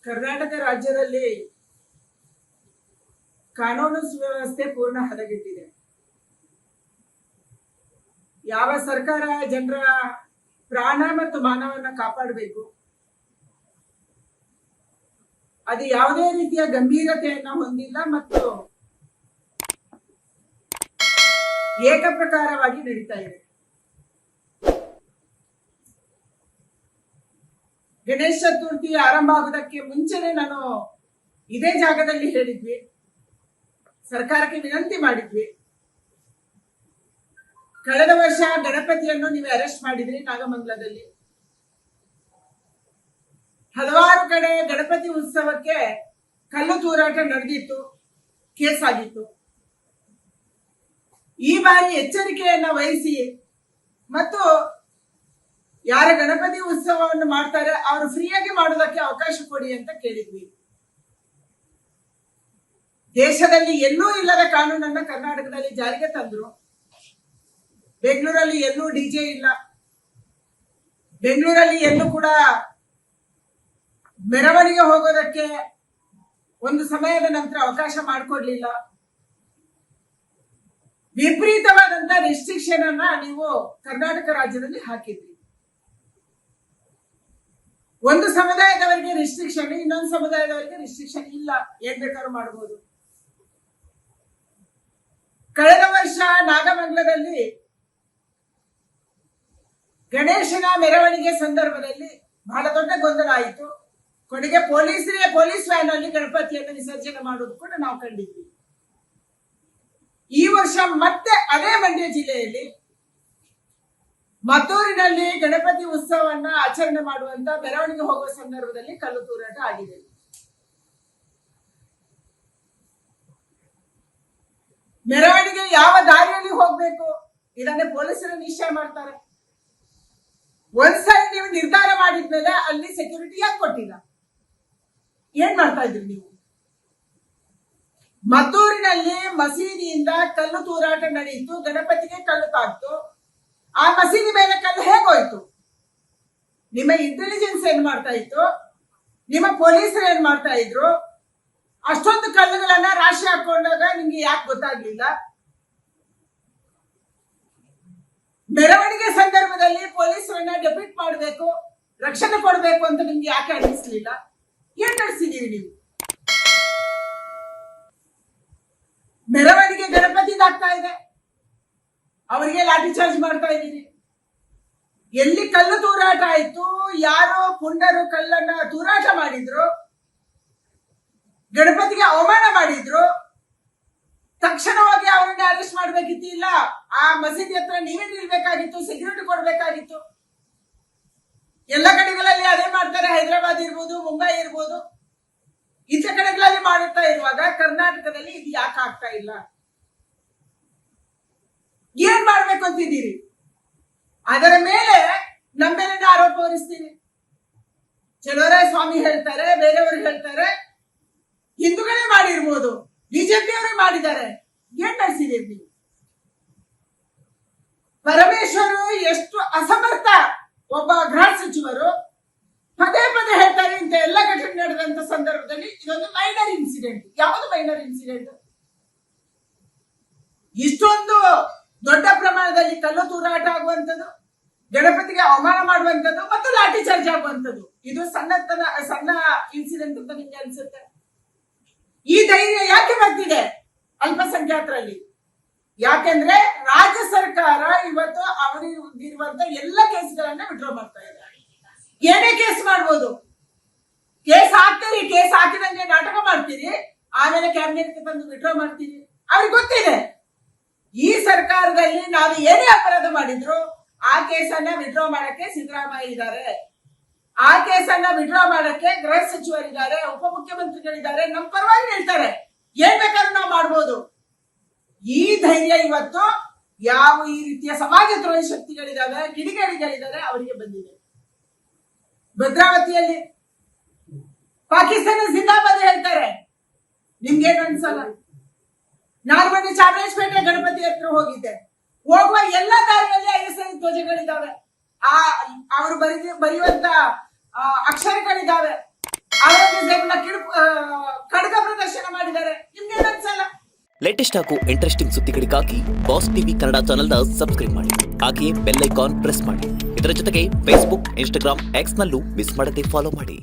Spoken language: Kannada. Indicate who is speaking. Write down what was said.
Speaker 1: ಕರ್ನಾಟಕ ರಾಜ್ಯದಲ್ಲಿ ಕಾನೂನು ಸುವ್ಯವಸ್ಥೆ ಪೂರ್ಣ ಹದಗೆಟ್ಟಿದೆ. ಯಾವ ಸರ್ಕಾರ ಜನರ ಪ್ರಾಣ ಮತ್ತು ಮಾನವನ್ನ ಕಾಪಾಡಬೇಕು, ಅದು ಯಾವುದೇ ರೀತಿಯ ಗಂಭೀರತೆಯನ್ನ ಹೊಂದಿಲ್ಲ ಮತ್ತು ಏಕಪ್ರಕಾರವಾಗಿ ನಡೀತಾ ಇದೆ. ಗಣೇಶ ಚತುರ್ಥಿ ಆರಂಭ ಆಗುವುದಕ್ಕೆ ಮುಂಚೆನೆ ನಾನು ಇದೇ ಜಾಗದಲ್ಲಿ ಹೇಳಿದ್ವಿ, ಸರ್ಕಾರಕ್ಕೆ ವಿನಂತಿ ಮಾಡಿದ್ವಿ. ಕಳೆದ ವರ್ಷ ಗಣಪತಿಯನ್ನು ನೀವು ಅರೆಸ್ಟ್ ಮಾಡಿದ್ರಿ ನಾಗಮಂಗಲದಲ್ಲಿ. ಹಲವಾರು ಕಡೆ ಗಣಪತಿ ಉತ್ಸವಕ್ಕೆ ಕಲ್ಲು ತೂರಾಟ ನಡೆದಿತ್ತು, ಕೇಸ್ ಆಗಿತ್ತು. ಈ ಬಾರಿ ಎಚ್ಚರಿಕೆಯನ್ನ ವಹಿಸಿ ಮತ್ತು ಯಾರ ಗಣಪತಿ ಉತ್ಸವವನ್ನು ಮಾಡ್ತಾರೆ ಅವರು ಫ್ರೀಯಾಗಿ ಮಾಡೋದಕ್ಕೆ ಅವಕಾಶ ಕೊಡಿ ಅಂತ ಕೇಳಿದ್ವಿ. ದೇಶದಲ್ಲಿ ಎಲ್ಲೂ ಇಲ್ಲದ ಕಾನೂನನ್ನ ಕರ್ನಾಟಕದಲ್ಲಿ ಜಾರಿಗೆ ತಂದ್ರು. ಬೆಂಗಳೂರಲ್ಲಿ ಎಲ್ಲೂ ಡಿಜೆ ಇಲ್ಲ, ಬೆಂಗಳೂರಲ್ಲಿ ಎಲ್ಲೂ ಕೂಡ ಮೆರವಣಿಗೆ ಹೋಗೋದಕ್ಕೆ ಒಂದು ಸಮಯದ ನಂತರ ಅವಕಾಶ ಮಾಡಿಕೊಡ್ಲಿಲ್ಲ. ವಿಪರೀತವಾದಂತ ರೆಸ್ಟ್ರಿಕ್ಷನ್ ಅನ್ನ ನೀವು ಕರ್ನಾಟಕ ರಾಜ್ಯದಲ್ಲಿ ಹಾಕಿದ್ರಿ. ಒಂದು ಸಮುದಾಯದವರಿಗೆ ರೆಸ್ಟ್ರಿಕ್ಷನ್, ಇನ್ನೊಂದು ಸಮುದಾಯದವರಿಗೆ ರೆಸ್ಟ್ರಿಕ್ಷನ್ ಇಲ್ಲ, ಏನ್ ಬೇಕಾದ್ರೂ ಮಾಡಬಹುದು. ಕಳೆದ ವರ್ಷ ನಾಗಮಂಗಲದಲ್ಲಿ ಗಣೇಶನ ಮೆರವಣಿಗೆ ಸಂದರ್ಭದಲ್ಲಿ ಬಹಳ ದೊಡ್ಡ ಗೊಂದಲ ಆಯಿತು. ಕೊನೆಗೆ ಪೊಲೀಸ್ ವ್ಯಾನ್ ಅಲ್ಲಿ ಗಣಪತಿಯನ್ನು ವಿಸರ್ಜನೆ ಮಾಡೋದು ಕೂಡ ನಾವು ಕಂಡಿದ್ವಿ. ಈ ವರ್ಷ ಮತ್ತೆ ಅದೇ ಮಂಡ್ಯ ಜಿಲ್ಲೆಯಲ್ಲಿ ಮದ್ದೂರಿನಲ್ಲಿ ಗಣಪತಿ ಉತ್ಸವವನ್ನ ಆಚರಣೆ ಮಾಡುವಂತ ಮೆರವಣಿಗೆ ಹೋಗುವ ಸಂದರ್ಭದಲ್ಲಿ ಕಲ್ಲು ತೂರಾಟ ಆಗಿದೆ. ಮೆರವಣಿಗೆ ಯಾವ ದಾರಿಯಲ್ಲಿ ಹೋಗ್ಬೇಕು ಇದನ್ನೇ ಪೊಲೀಸರು ನಿಶ್ಚಯ ಮಾಡ್ತಾರೆ. ಒಂದ್ಸರಿ ನೀವು ನಿರ್ಧಾರ ಮಾಡಿದ್ಮೇಲೆ ಅಲ್ಲಿ ಸೆಕ್ಯೂರಿಟಿ ಯಾಕೆ ಕೊಟ್ಟಿಲ್ಲ? ಏನ್ ಮಾಡ್ತಾ ಇದ್ರಿ ನೀವು? ಮದ್ದೂರಿನಲ್ಲಿ ಮಸೀದಿಯಿಂದ ಕಲ್ಲು ತೂರಾಟ ನಡೆಯಿತು, ಗಣಪತಿಗೆ ಕಲ್ಲು ತಾಕ್ತು. ಆ ಮಸೀದಿ ಮೇಲೆ ಕಲ್ಲು ಹೇಗೋಯ್ತು? ನಿಮ್ಮ ಇಂಟೆಲಿಜೆನ್ಸ್ ಏನ್ ಮಾಡ್ತಾ ಇತ್ತು? ನಿಮ್ಮ ಪೊಲೀಸರು ಏನ್ ಮಾಡ್ತಾ ಇದ್ರು? ಅಷ್ಟೊಂದು ಕಲ್ಲುಗಳನ್ನ ರಾಶಿ ಹಾಕೊಂಡಾಗ ನಿಮ್ಗೆ ಯಾಕೆ ಗೊತ್ತಾಗ್ಲಿಲ್ಲ? ಮೆರವಣಿಗೆ ಸಂದರ್ಭದಲ್ಲಿ ಪೊಲೀಸರನ್ನ ಡೆಪ್ಯೂಟ್ ಮಾಡಬೇಕು, ರಕ್ಷಣೆ ಕೊಡಬೇಕು ಅಂತ ನಿಮ್ಗೆ ಯಾಕೆ ಅನಿಸ್ಲಿಲ್ಲ? ಏನ್ ನಡೆಸಿದೀರಿ ನೀವು? ಮೆರವಣಿಗೆ ಗಣಪತಿದಾಗ್ತಾ ಇದೆ, ಅವರಿಗೆ ಲಾಠಿ ಚಾರ್ಜ್ ಮಾಡ್ತಾ ಇದ್ದೀರಿ. ಎಲ್ಲಿ ಕಲ್ಲು ತೂರಾಟ ಆಯ್ತು, ಯಾರೋ ಪುಂಡರು ಕಲ್ಲನ್ನ ತೂರಾಟ ಮಾಡಿದ್ರು, ಗಣಪತಿಗೆ ಅವಮಾನ ಮಾಡಿದ್ರು, ತಕ್ಷಣವಾಗಿ ಅವರನ್ನ ಅರೆಸ್ಟ್ ಮಾಡ್ಬೇಕಿತ್ತು. ಇಲ್ಲ, ಆ ಮಸೀದಿ ಹತ್ರ ನೀವೇ ನಿಲ್ಬೇಕಾಗಿತ್ತು, ಸೆಕ್ಯೂರಿಟಿ ಕೊಡ್ಬೇಕಾಗಿತ್ತು. ಎಲ್ಲ ಕಡೆಗಳಲ್ಲಿ ಅದೇ ಮಾಡ್ತಾರೆ, ಹೈದರಾಬಾದ್ ಇರ್ಬೋದು, ಮುಂಬೈ ಇರ್ಬೋದು, ಇಂಥ ಕಡೆಗಳಲ್ಲಿ ಮಾಡುತ್ತಾ ಇರುವಾಗ ಕರ್ನಾಟಕದಲ್ಲಿ ಇದು ಯಾಕೆ ಆಗ್ತಾ ಇಲ್ಲ? ಏನ್ ಮಾಡ್ಬೇಕು ಅಂತಿದ್ದೀರಿ? ಅದರ ಮೇಲೆ ನಮ್ಮ ಮೇಲೆ ಆರೋಪ ಹೊರಿಸ್ತೀನಿ. ಚಲೋರಾಯ ಸ್ವಾಮಿ ಹೇಳ್ತಾರೆ, ಬೇರೆಯವರು ಹೇಳ್ತಾರೆ ಹಿಂದೂಗಳೇ ಮಾಡಿರ್ಬೋದು, ಬಿಜೆಪಿ ಅವರೇ ಮಾಡಿದ್ದಾರೆ. ಏನ್ ನಡೆಸಿದೀರಿ ನೀವು? ಪರಮೇಶ್ವರು ಎಷ್ಟು ಅಸಮರ್ಥ ಒಬ್ಬ ಗೃಹ ಸಚಿವರು. ಪದೇ ಪದೇ ಹೇಳ್ತಾರೆ ಇಂತ ಎಲ್ಲ ಘಟನೆ ನಡೆದಂತ ಸಂದರ್ಭದಲ್ಲಿ ಇದೊಂದು ಮೈನರ್ ಇನ್ಸಿಡೆಂಟ್. ಯಾವುದು ಮೈನರ್ ಇನ್ಸಿಡೆಂಟ್? ಇಷ್ಟೊಂದು ದೊಡ್ಡ ಪ್ರಮಾಣದಲ್ಲಿ ಕಲ್ಲು ತೂರಾಟ ಆಗುವಂಥದ್ದು, ಗಣಪತಿಗೆ ಅವಮಾನ ಮಾಡುವಂಥದ್ದು ಮತ್ತು ಲಾಠಿ ಚಾರ್ಜ್ ಆಗುವಂಥದ್ದು, ಇದು ಸಣ್ಣ ಇನ್ಸಿಡೆಂಟ್ ಅಂತ ನಿಮ್ಗೆ ಅನ್ಸುತ್ತೆ? ಈ ಧೈರ್ಯ ಯಾಕೆ ಬರ್ತಿದೆ ಅಲ್ಪಸಂಖ್ಯಾತರಲ್ಲಿ? ಯಾಕೆಂದ್ರೆ ರಾಜ್ಯ ಸರ್ಕಾರ ಇವತ್ತು ಅವರಿಗಿರುವಂತ ಎಲ್ಲ ಕೇಸ್ಗಳನ್ನ ವಿಡ್ರಾ ಮಾಡ್ತಾ ಇದೆ. ಏನೇ ಕೇಸ್ ಮಾಡ್ಬೋದು, ಕೇಸ್ ಹಾಕ್ತೀರಿ, ಕೇಸ್ ಹಾಕಿದಂಗೆ ನಾಟಕ ಮಾಡ್ತೀರಿ, ಆಮೇಲೆ ಕ್ಯಾಬಿನೆಟ್ ಬಂದು ವಿಡ್ರಾ ಮಾಡ್ತೀರಿ. ಅವ್ರಿಗೆ ಗೊತ್ತಿದೆ ಈ ಸರ್ಕಾರದಲ್ಲಿ ನಾವು ಏನೇ ಅಪರಾಧ ಮಾಡಿದ್ರು ಆ ಕೇಸನ್ನ ವಿಡ್ರಾ ಮಾಡಕ್ಕೆ ಸಿದ್ದರಾಮಯ್ಯ ಇದ್ದಾರೆ, ಆ ಕೇಸನ್ನ ವಿಡ್ರಾ ಮಾಡಕ್ಕೆ ಗೃಹ ಸಚಿವರಿದ್ದಾರೆ, ಉಪಮುಖ್ಯಮಂತ್ರಿಗಳಿದ್ದಾರೆ, ನಮ್ಮ ಪರವಾಗಿ ಹೇಳ್ತಾರೆ. ಏನ್ ಬೇಕಾದ್ರೂ ನಾವು ಮಾಡ್ಬೋದು. ಈ ಧೈರ್ಯ ಇವತ್ತು ಯಾವ ಈ ರೀತಿಯ ಸಮಾಜ ದ್ರೋಹಿ ಶಕ್ತಿಗಳಿದ್ದಾವೆ, ಕಿಡಿಗೇಡಿಗಳಿದ್ದಾರೆ, ಅವರಿಗೆ ಬಂದಿದೆ. ಭದ್ರಾವತಿಯಲ್ಲಿ ಪಾಕಿಸ್ತಾನ ಜಿಂದಾಬಾದ್ ಹೇಳ್ತಾರೆ, ನಿಮ್ಗೇನು ಅನ್ಸಲ್ಲ? ನಾನು ಮೊನ್ನೆ ಚಾಮರಾಜಪೇಟೆ ಗಣಪತಿ ಹತ್ರ ಹೋಗಿದ್ದೆ. ಹೋಗುವ ಎಲ್ಲಾ ದಾರಿಯಲ್ಲಿ ISI ಧ್ವಜಗಳಿದ್ದಾವೆ, ಅವರು ಬರೆಯುವಂತ ಅಕ್ಷರಗಳಿದ್ದಾವೆ. ಅವರಿಗೆ ಖಡ್ಗ ಪ್ರದರ್ಶನ ಮಾಡಿದ್ದಾರೆ, ನಿಮ್ಗೆ ಅನ್ಸಲ್ಲ?
Speaker 2: ಲೇಟೆಸ್ಟ್ ಹಾಗೂ ಇಂಟ್ರೆಸ್ಟಿಂಗ್ ಸುದ್ದಿಗಳಿಗಾಗಿ ಬಾಸ್ ಟಿವಿ ಕನ್ನಡ ಚಾನೆಲ್ನ ಸಬ್ಸ್ಕ್ರೈಬ್ ಮಾಡಿ. ಹಾಗೆಯೇ ಬೆಲ್ ಐಕಾನ್ ಪ್ರೆಸ್ ಮಾಡಿ. ಇದರ ಜೊತೆಗೆ ಫೇಸ್ಬುಕ್, ಇನ್ಸ್ಟಾಗ್ರಾಮ್, ಎಕ್ಸ್ ನಲ್ಲೂ ಮಿಸ್ ಮಾಡದೆ ಫಾಲೋ ಮಾಡಿ.